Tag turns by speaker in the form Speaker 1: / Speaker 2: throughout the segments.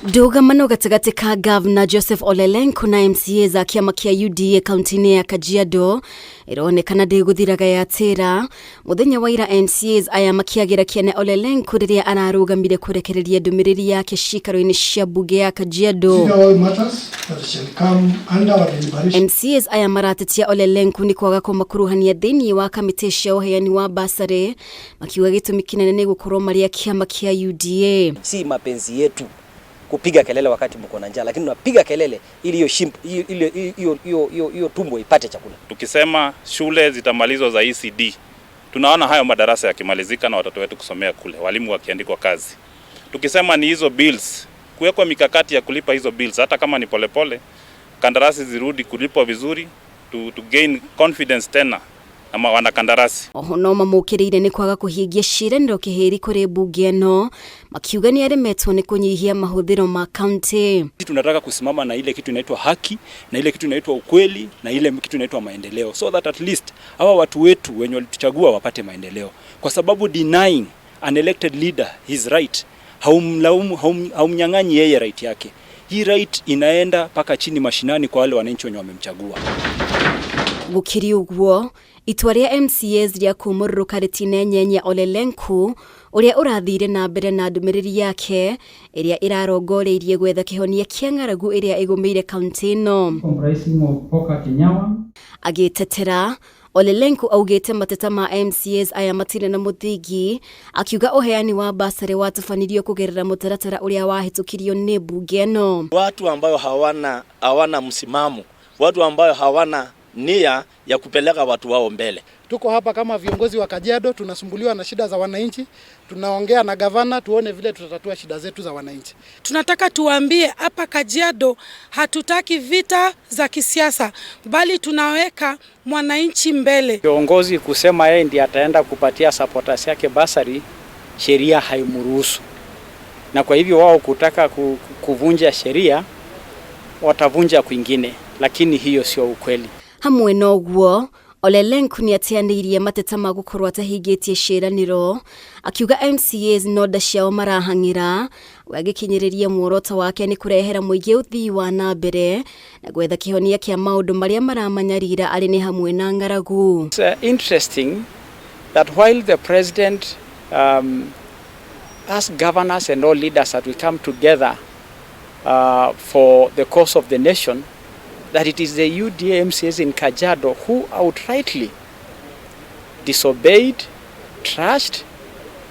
Speaker 1: Ndugamano gatagati ka Governor Joseph Ole Lenku na MCAs a kiama kia UDA kaunti-ini ya Kajiado ironekana ndiguthiraga yatira muthenya wa ira MCAs aya makiagira kiene Ole Lenku riria ararugamire kurekereria ndumiriri yake cikaro-ini cia bunge ya Kajiado. MCAs aya maratetia Ole Lenku ni kwaga kumakuruhania thiini wa kamiti cia uheani wa bursary makiuga gitumi kinene ni gukorwo maria kiama kia UDA.
Speaker 2: Si mapenzi yetu kupiga kelele wakati mko na njaa, lakini tunapiga kelele ili hiyo tumbo ipate chakula.
Speaker 3: Tukisema shule zitamalizwa za ECD, tunaona hayo madarasa yakimalizika na watoto wetu kusomea kule, walimu wakiandikwa kazi. Tukisema ni hizo bills, kuwekwa mikakati ya kulipa hizo bills hata kama ni polepole, kandarasi zirudi kulipwa vizuri to gain confidence tena ama wanakandarasi.
Speaker 1: No mamukiriire ni kwaga kuhingia ciiraniro kihiri kuri bunge no makiuga ni aremetwo ni kunyihia mahuthiro ma kaunti.
Speaker 4: Tunataka kusimama na ile kitu inaitwa haki, na ile kitu inaitwa ukweli, na ile kitu inaitwa maendeleo, so that at least hawa watu wetu wenye walituchagua wapate maendeleo, kwa sababu denying an elected leader his right haumnyang'anyi yeye right yake. Hii right inaenda paka chini mashinani kwa wale wananchi wenye wamemchagua.
Speaker 1: Gukiri ugwo itua ria MCAs ria kuumururuka ritinenyenyia Ole Lenku uria urathire na mbere na ndumiriri yake iria irarongoreirie gwetha kihonia kia ng'aragu iria igumeire kaunti ino. Agitetera Ole Lenku augite mateta ma MCAs aya matire na muthingi akiuga uheani wa bursary watafanirio kugerera mutaratara uria wahitukirio ni bunge no.
Speaker 5: Watu ambao hawana msimamo, watu ambao hawana nia ya kupeleka watu wao mbele.
Speaker 6: Tuko hapa kama viongozi wa Kajiado, tunasumbuliwa na shida za wananchi, tunaongea na gavana tuone vile tutatatua shida zetu za wananchi.
Speaker 7: Tunataka tuambie hapa Kajiado hatutaki vita za kisiasa, bali tunaweka mwananchi mbele.
Speaker 8: Viongozi kusema yeye ndiye ataenda kupatia supporters yake bursary, sheria haimruhusu. Na kwa hivyo wao kutaka kuvunja sheria watavunja kwingine, lakini hiyo sio ukweli.
Speaker 1: Hamwe no guo Ole Lenku ni atianirie mateta ma gukorwo atahingitie ciiraniro akiuga MCAs no nda ciao marahangira wagikinyiriria muoroto wake ni kurehera muigi uthii wa nambere na gwetha kihonia kia maundu maria maramanyarira ari ni hamwe na ng'aragu.
Speaker 8: It's interesting that while the president as governors and all leaders that we come together for the cause of the nation, that it is the UDA MCAs in Kajiado who outrightly disobeyed, trashed,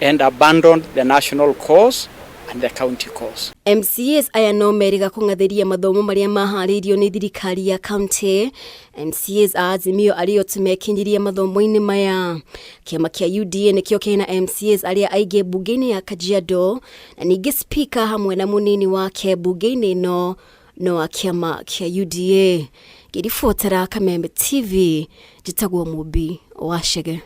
Speaker 8: and abandoned the national cause and the county cause.
Speaker 1: MCAs aya no meriga kungatheria mathomo maria maharirio ni thirikari ya county. MCAs azimio ario tumekinyiria mathomo-ini maya. Kiama kia UDA nikio kina MCAs aria aige bunge-ini ya Kajiado na ningi speaker hamwe na munini wake bunge-ini no akiama kia UDA. Ngiribotera Kameme TV, jitagwo Mubi wa Shege.